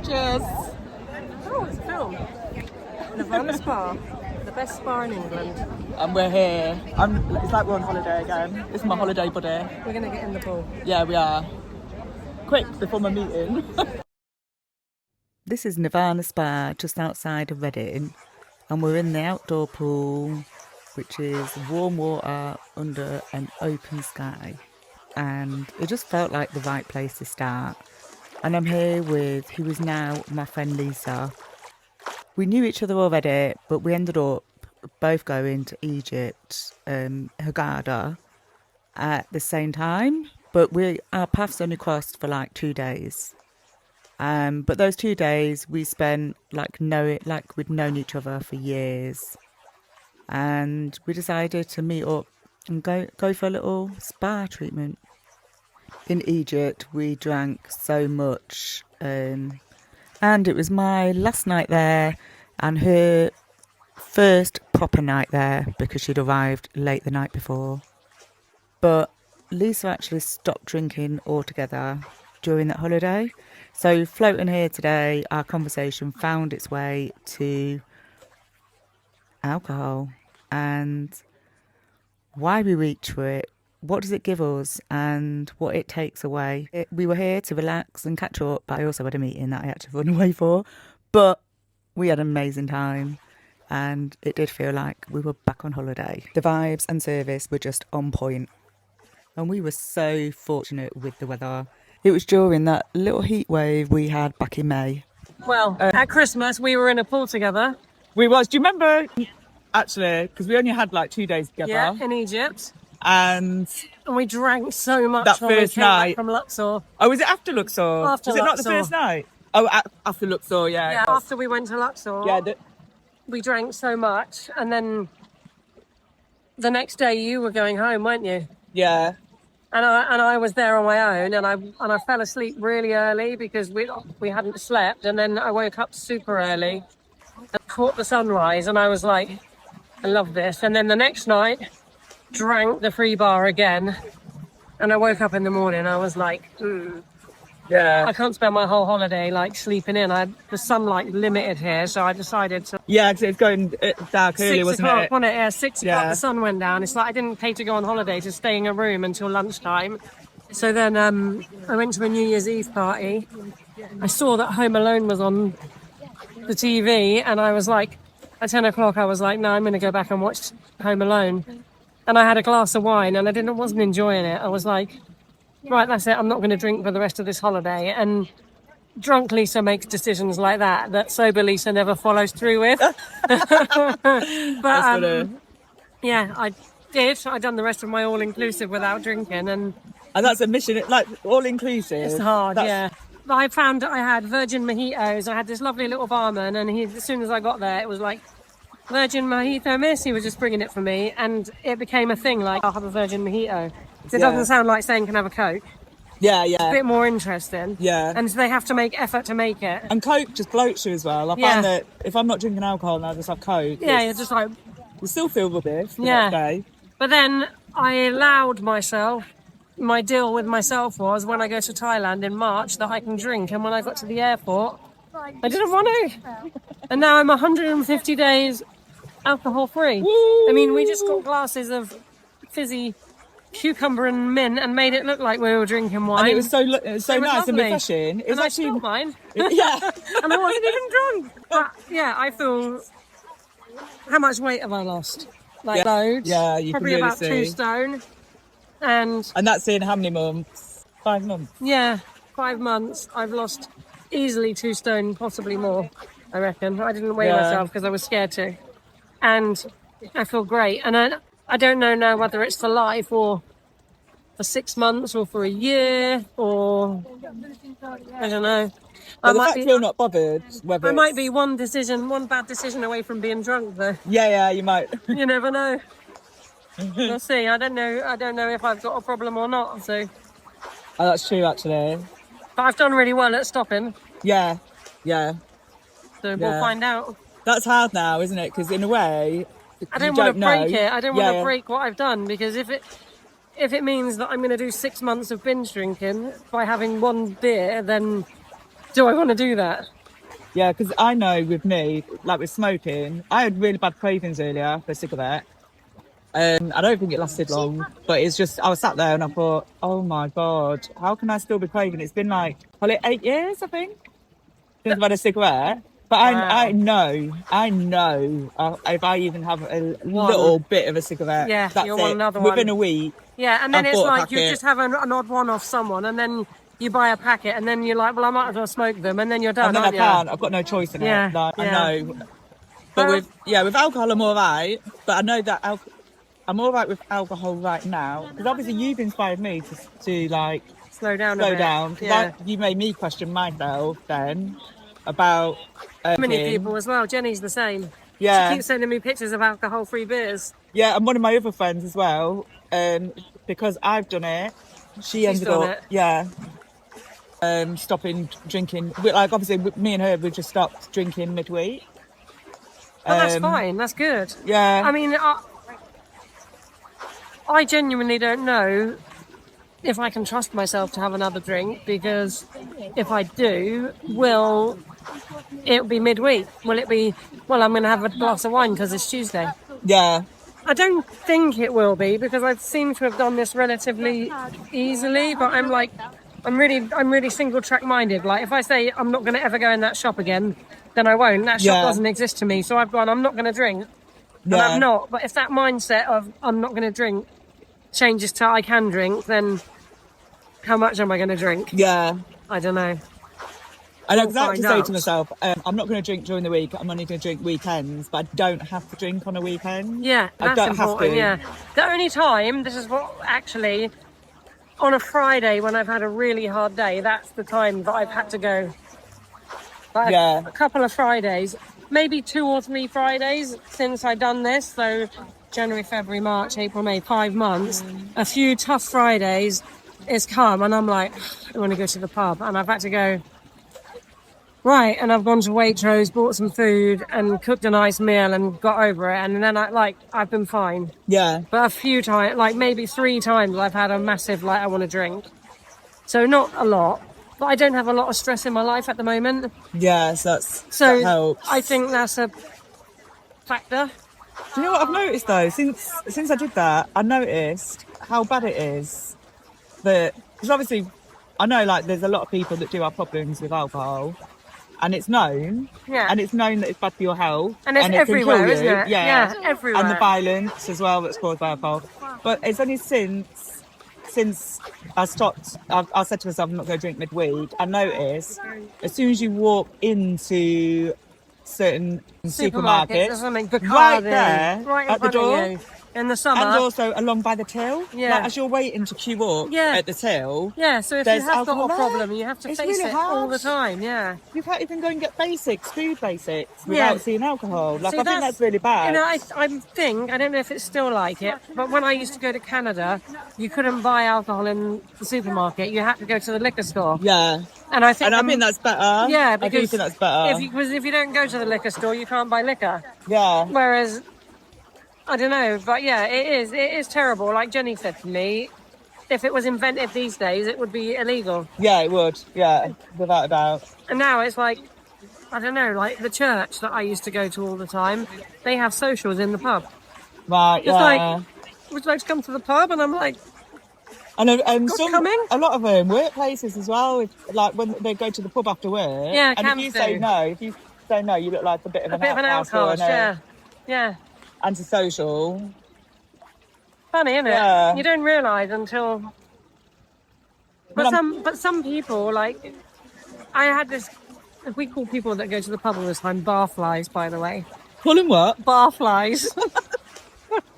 Cheers. Oh, it's a film. Nirvana Spa, the best spa in England. And we're here. It's like we're on holiday again. This is my holiday buddy. We're going to get in the pool. Yeah, we are. Quick, before my meeting. This is Nirvana Spa, just outside of Reading. And we're in the outdoor pool, which is warm water under an open sky. And it just felt like the right place to start. And I'm here with who is now my friend Lisa. We knew each other already, but we ended up both going to Egypt, Hurghada, at the same time. But our paths only crossed for like 2 days. But those 2 days we spent like we'd known each other for years. And we decided to meet up and go for a little spa treatment. In Egypt, we drank so much, and it was my last night there and her first proper night there because she'd arrived late the night before. But Lisa actually stopped drinking altogether during that holiday. So floating here today, our conversation found its way to alcohol and why we reach for it. What does it give us and what it takes away? We were here to relax and catch up, but I also had a meeting that I had to run away for. But we had an amazing time and it did feel like we were back on holiday. The vibes and service were just on point. And we were so fortunate with the weather. It was during that little heat wave we had back in May. Well, at Christmas we were in a pool together. We was, do you remember? Actually, because we only had like 2 days together. Yeah, in Egypt. And we drank so much that when we first came night back from Luxor. Oh, was it after Luxor? After was it Luxor. not the first night? Oh, after Luxor, yeah. Yeah, after we went to Luxor. Yeah, we drank so much, and then the next day you were going home, weren't you? Yeah. And I was there on my own, and I fell asleep really early because we hadn't slept, and then I woke up super early and caught the sunrise, and I was like, I love this. And then the next night, drank the free bar again, and I woke up in the morning. I was like, yeah, I can't spend my whole holiday like sleeping in. The sunlight limited here, so I decided to. Yeah, because it's going dark early, wasn't it? 6 o'clock, wasn't it? Yeah, 6 o'clock. The sun went down. It's like I didn't pay to go on holiday to stay in a room until lunchtime. So then I went to a New Year's Eve party. I saw that Home Alone was on the TV, and I was like, at 10 o'clock, I was like, no, I'm going to go back and watch Home Alone. And I had a glass of wine and I wasn't enjoying it. I was like, right, that's it. I'm not going to drink for the rest of this holiday. And drunk Lisa makes decisions like that sober Lisa never follows through with. But yeah, I did. I'd done the rest of my all-inclusive without drinking. And that's a mission, like all-inclusive. It's hard, yeah. I found I had virgin mojitos. I had this lovely little barman, and as soon as I got there, it was like, virgin mojito, miss. He was just bringing it for me, and it became a thing. Like, I'll have a virgin mojito. So it doesn't sound like saying can have a Coke. Yeah. It's a bit more interesting. Yeah. And they have to make effort to make it. And Coke just bloats you as well. I find that if I'm not drinking alcohol and I just have Coke, you're just like, you still feel rubbish. Yeah. But then I allowed myself. My deal with myself was when I go to Thailand in March that I can drink, and when I got to the airport, I didn't want to. And now I'm 150 days alcohol free. I mean, we just got glasses of fizzy cucumber and mint and made it look like we were drinking wine. And it was so nice lovely. and refreshing. It was actually I spilled mine. Yeah. And I wasn't even drunk. But yeah, I feel. How much weight have I lost? Like loads. Yeah, you probably can really about see. 2 stone. And that's in how many months? 5 months. Yeah, 5 months. I've lost easily 2 stone, possibly more, I reckon. I didn't weigh myself because I was scared to. And I feel great. And I don't know now whether it's for life or for 6 months or for a year or I don't know. Well, I feel not bothered. I might be one bad decision away from being drunk though. Yeah, you might. You never know. We'll see. I don't know if I've got a problem or not. So. Oh, that's true, actually. But I've done really well at stopping. Yeah. So we'll find out. That's hard now, isn't it? Because in a way, I don't want to break it. I don't want to break what I've done because if it means that I'm going to do 6 months of binge drinking by having one beer, then do I want to do that? Yeah, because I know with me, like with smoking, I had really bad cravings earlier for a cigarette. I don't think it lasted long, but it's just, I was sat there and I thought, oh my God, how can I still be craving? It's been like, probably 8 years, I think, since I've had a cigarette. But I know, if I even have a little bit of a cigarette, that's you'll it. want another one. Within a week. Yeah, and then I've it's bought a like you packet. just have an odd one off someone, and then you buy a packet, and then you're like, well, I might as well smoke them, and then you're done. And then aren't I you? can't. I've got no choice in Yeah, it. Like, yeah. I know. But with alcohol, I'm all right. But I know that I'm all right with alcohol right now, because obviously you've inspired me to like slow down. Because Yeah. you made me question myself then about Many people as well. Jenny's the same. Yeah. She keeps sending me pictures of alcohol-free beers. Yeah, and one of my other friends as well, because I've done it, she ended up stopping drinking. Like obviously, me and her, we just stopped drinking midweek. But that's fine. That's good. Yeah. I mean, I genuinely don't know if I can trust myself to have another drink, because if I do, it'll be midweek. Will it be, well, I'm going to have a glass of wine because it's Tuesday? Yeah. I don't think it will be, because I seem to have done this relatively easily, but I'm really single-track minded. Like, if I say I'm not going to ever go in that shop again, then I won't. That shop doesn't exist to me, so I've gone, I'm not going to drink. And I'm not. But if that mindset of I'm not going to drink changes to I can drink, then how much am I going to drink? Yeah. I don't know. I know exactly to say to myself, I'm not going to drink during the week, I'm only going to drink weekends, but I don't have to drink on a weekend. Yeah, that's I don't important, have to. yeah. The only time, this is what actually, on a Friday when I've had a really hard day, that's the time that I've had to go. Like a couple of Fridays, maybe 2 or 3 Fridays since I've done this, so January, February, March, April, May, 5 months, a few tough Fridays is come, and I'm like, I want to go to the pub, and I've had to go, right, and I've gone to Waitrose, bought some food and cooked a nice meal and got over it, and then I've been fine. Yeah. But a few times, like maybe 3 times, I've had a massive, like, I want to drink. So not a lot, but I don't have a lot of stress in my life at the moment. Yes, that helps. I think that's a factor. Do you know what I've noticed though? Since I did that, I noticed how bad it is. Because obviously, I know like there's a lot of people that do have problems with alcohol, and it's known. Yeah. And it's known that it's bad for your health. And it's everywhere, can kill you. isn't it? Yeah, everywhere. And the violence as well that's caused by alcohol. But it's only since I stopped, I said to myself, I'm not going to drink midweek. I noticed as soon as you walk into certain supermarkets, or something, Bacardi, right there right at the door. In the summer. And also along by the till. Yeah. Like as you're waiting to queue up at the till. Yeah, so if you have got a problem, you have to it's face really it hard. all the time, yeah. You can't even go and get food basics, without seeing alcohol. Like, I think that's really bad. You know, I don't know if it's still like it, but when I used to go to Canada, you couldn't buy alcohol in the supermarket. You had to go to the liquor store. Yeah. And I think that's better. Yeah, because I do think that's better. Because if you don't go to the liquor store, you can't buy liquor. Yeah. Whereas, I don't know, but yeah, it is terrible. Like Jenny said to me, if it was invented these days, it would be illegal. Yeah, it would. Yeah, without a doubt. And now it's like, I don't know, like the church that I used to go to all the time, they have socials in the pub. Right, it's like, would you like to come to the pub? And I'm like, I know, a lot of them, workplaces as well, like when they go to the pub after work. Yeah, and if you say no, you look like a bit of an outcast. Yeah. Antisocial. Funny, isn't it? Yeah. You don't realise until. But some people, like, I had this. We call people that go to the pub all the time barflies, by the way. Call them what? Barflies.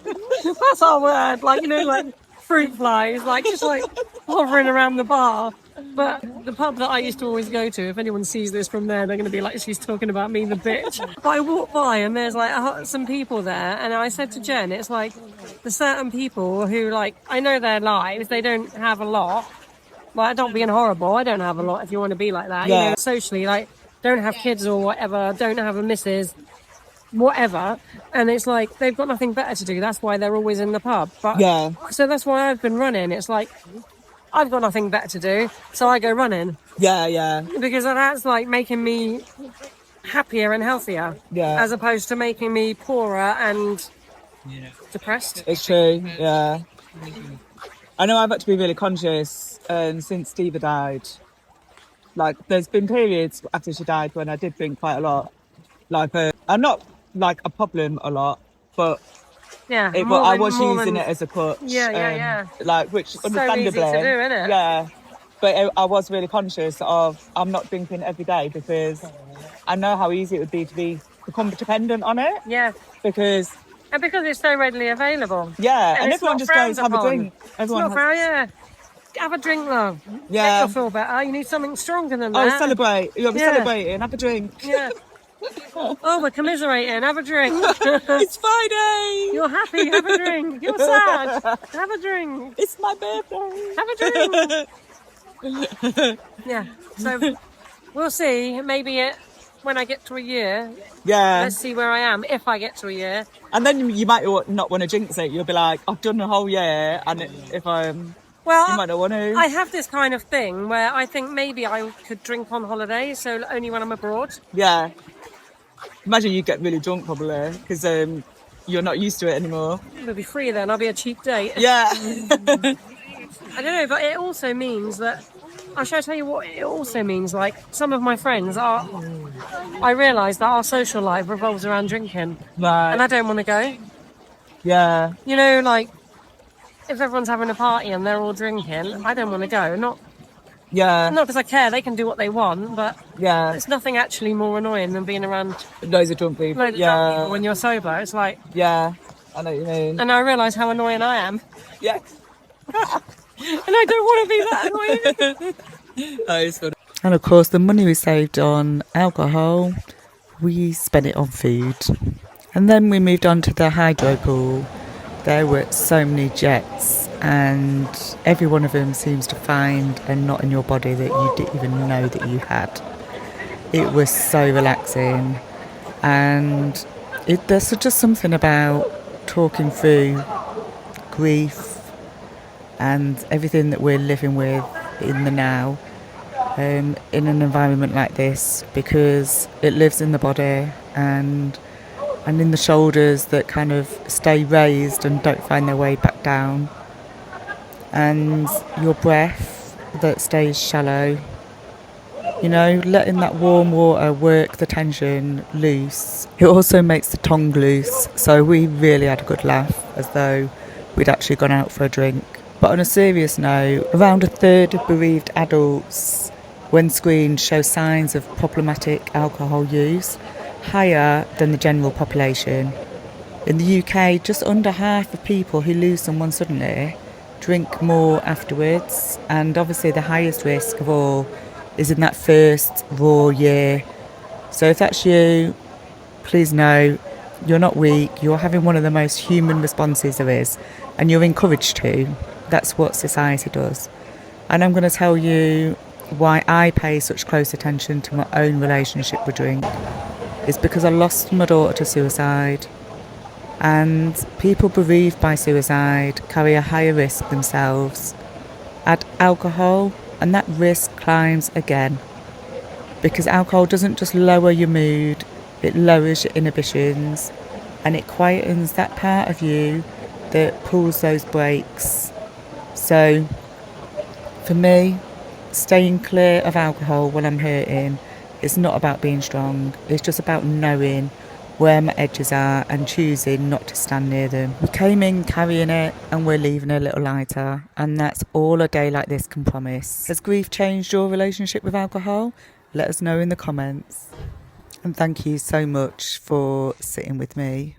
That's our word. Like, you know, like fruit flies, like just like hovering around the bar. But the pub that I used to always go to, if anyone sees this from there, they're going to be like, she's talking about me, the bitch. But I walk by and there's like some people there, and I said to Jen, it's like there's certain people who, like, I know their lives, they don't have a lot. Like, not being horrible, I don't have a lot if you want to be like that. Yeah. You know, socially, like, don't have kids or whatever, don't have a missus, whatever. And it's like, they've got nothing better to do. That's why they're always in the pub. But so that's why I've been running. It's like, I've got nothing better to do, so I go running Yeah. because that's like making me happier and healthier, Yeah. as opposed to making me poorer and depressed. It's true. Yeah. I know I've had to be really conscious since Diva died. Like, there's been periods after she died when I did drink quite a lot. Like, I'm not like a problem a lot, but Yeah, I was using it as a crutch. Yeah. Like, which So understandably, easy to do, isn't it? Yeah, but I was really conscious of I'm not drinking every day because I know how easy it would be to become dependent on it. Yeah, Because it's so readily available. and it's everyone not just goes have frowned a upon. drink. Everyone It's not has, have a drink, love. Yeah. You'll feel better. You need something stronger than Oh, that. celebrate! You'll be Yeah. celebrating. Have a drink. Yeah. Oh, we're commiserating. Have a drink. It's Friday. You're happy. Have a drink. You're sad. Have a drink. It's my birthday. Have a drink. Yeah. So we'll see. Maybe when I get to a year. Yeah. Let's see where I am if I get to a year. And then you might not want to jinx it. You'll be like, I've done the whole year, and if Well, you might not want to. I have this kind of thing where I think maybe I could drink on holiday, so only when I'm abroad. Yeah. Imagine you get really drunk probably because you're not used to it anymore. I'll be free then. I'll be a cheap date. Yeah. I don't know, but it also means that. Shall I tell you what it also means? Like, some of my friends I realise that our social life revolves around drinking. Right. And I don't want to go. Yeah. You know, like, if everyone's having a party and they're all drinking, I don't want to go. Not because I care, they can do what they want, but there's nothing actually more annoying than being around Loads of drunk people. drunk people when you're sober. It's like... Yeah. I know what you mean. And I realise how annoying I am. Yeah. And I don't want to be that annoying. Oh, it's funny. And of course, the money we saved on alcohol, we spent it on food. And then we moved on to the hydro pool. There were so many jets, and every one of them seems to find a knot in your body that you didn't even know that you had. It was so relaxing, and there's just something about talking through grief and everything that we're living with in the now, in an environment like this, because it lives in the body and in the shoulders that kind of stay raised and don't find their way back down, and your breath that stays shallow. You know, letting that warm water work the tension loose. It also makes the tongue loose, so we really had a good laugh, as though we'd actually gone out for a drink. But on a serious note, around a third of bereaved adults, when screened, show signs of problematic alcohol use, higher than the general population. In the UK, just under half of people who lose someone suddenly drink more afterwards, and obviously the highest risk of all is in that first raw year. So if that's you, please know you're not weak, you're having one of the most human responses there is, and you're encouraged to. That's what society does. And I'm going to tell you why I pay such close attention to my own relationship with drink. It's because I lost my daughter to suicide, and people bereaved by suicide carry a higher risk themselves. Add alcohol and that risk climbs again, because alcohol doesn't just lower your mood, it lowers your inhibitions, and it quietens that part of you that pulls those brakes. So for me, staying clear of alcohol when I'm hurting is not about being strong, it's just about knowing where my edges are and choosing not to stand near them. We came in carrying it and we're leaving a little lighter, and that's all a day like this can promise. Has grief changed your relationship with alcohol? Let us know in the comments. And thank you so much for sitting with me.